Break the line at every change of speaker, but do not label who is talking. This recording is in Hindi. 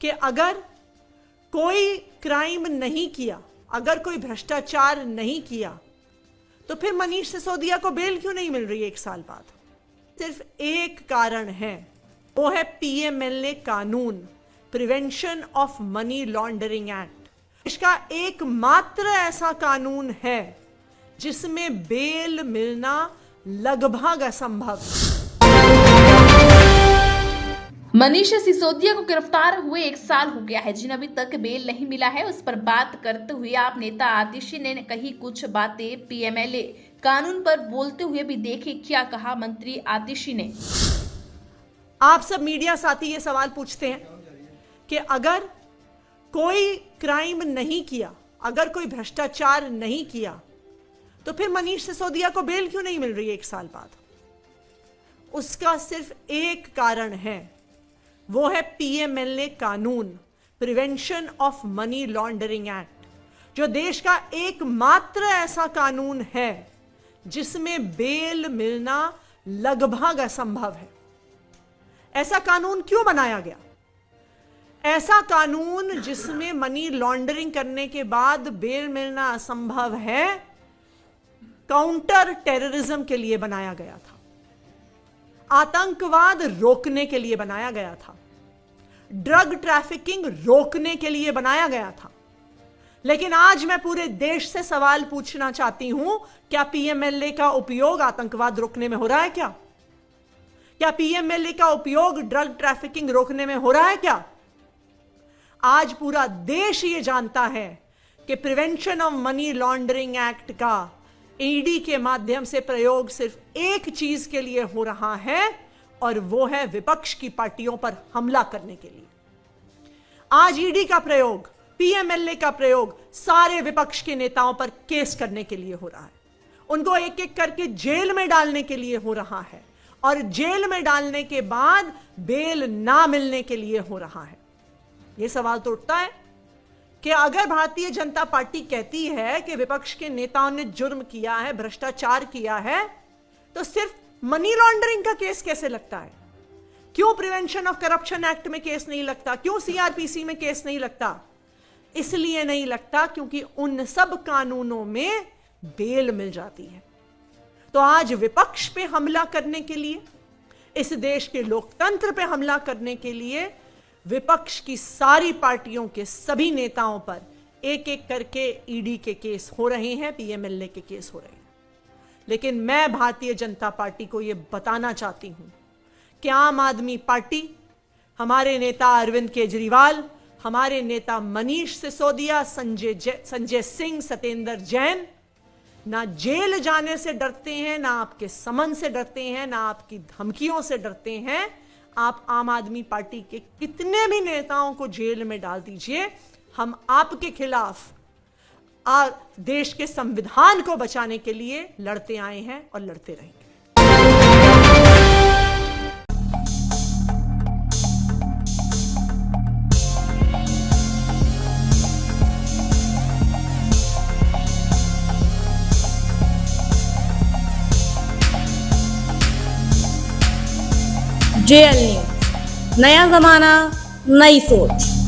कि अगर कोई क्राइम नहीं किया, अगर कोई भ्रष्टाचार नहीं किया, तो फिर मनीष सिसोदिया को बेल क्यों नहीं मिल रही 1 साल बाद? सिर्फ एक कारण है, वो है पीएमएलए कानून, prevention of money laundering act. इसका एकमात्र ऐसा कानून है जिसमें बेल मिलना लगभग असंभव है।
मनीष सिसोदिया को गिरफ्तार हुए 1 साल हो गया है, जिन्हें अभी तक बेल नहीं मिला है। उस पर बात करते हुए आप नेता आतिशी ने कही कुछ बातें पीएमएलए कानून पर बोलते हुए भी देखिए क्या कहा मंत्री आतिशी ने।
आप सब मीडिया साथी ये सवाल पूछते हैं कि अगर कोई क्राइम नहीं किया, अगर कोई भ्रष्टाचार नहीं किया, तो फिर मनीष सिसोदिया को बेल क्यों नहीं मिल रही 1 साल बाद? उसका सिर्फ एक कारण है, वो है पीएमएलए कानून, prevention of money laundering act, जो देश का एकमात्र ऐसा कानून है जिसमें बेल मिलना लगभग असंभव है। ऐसा कानून क्यों बनाया गया? ऐसा कानून जिसमें मनी लॉन्ड्रिंग करने के बाद बेल मिलना असंभव है, काउंटर टेररिज्म के लिए बनाया गया था, आतंकवाद रोकने के लिए बनाया गया था, ड्रग ट्रैफिकिंग रोकने के लिए बनाया गया था। लेकिन आज मैं पूरे देश से सवाल पूछना चाहती हूं, क्या पीएमएलए का उपयोग आतंकवाद रोकने में हो रहा है? क्या पीएमएलए का उपयोग ड्रग ट्रैफिकिंग रोकने में हो रहा है क्या? आज पूरा देश ये जानता है कि prevention of money laundering act का ईडी के माध्यम से प्रयोग सिर्फ एक चीज के लिए हो रहा है, और वो है विपक्ष की पार्टियों पर हमला करने के लिए। आज ईडी का प्रयोग, पीएमएलए का प्रयोग सारे विपक्ष के नेताओं पर केस करने के लिए हो रहा है, उनको एक एक करके जेल में डालने के लिए हो रहा है, और जेल में डालने के बाद बेल ना मिलने के लिए हो रहा है। यह सवाल तो उठता है कि अगर भारतीय जनता पार्टी कहती है कि विपक्ष के नेताओं ने जुर्म किया है, भ्रष्टाचार किया है, तो सिर्फ मनी लॉन्ड्रिंग का केस कैसे लगता है? क्यों प्रिवेंशन ऑफ करप्शन एक्ट में केस नहीं लगता? क्यों सीआरपीसी में केस नहीं लगता? इसलिए नहीं लगता क्योंकि उन सब कानूनों में बेल मिल जाती है। तो आज विपक्ष पे हमला करने के लिए, इस देश के लोकतंत्र पे हमला करने के लिए विपक्ष की सारी पार्टियों के सभी नेताओं पर एक एक करके ईडी के केस हो रहे हैं, पीएमएलए के केस हो रहे हैं। लेकिन मैं भारतीय जनता पार्टी को यह बताना चाहती हूं कि आम आदमी पार्टी, हमारे नेता अरविंद केजरीवाल, हमारे नेता मनीष सिसोदिया, संजय सिंह, सत्येंद्र जैन ना जेल जाने से डरते हैं, ना आपके समन से डरते हैं, ना आपकी धमकियों से डरते हैं। आप आम आदमी पार्टी के कितने भी नेताओं को जेल में डाल दीजिए, हम आपके खिलाफ देश के संविधान को बचाने के लिए लड़ते आए हैं और लड़ते रहेंगे।
JL न्यूज़, नया जमाना, नई सोच।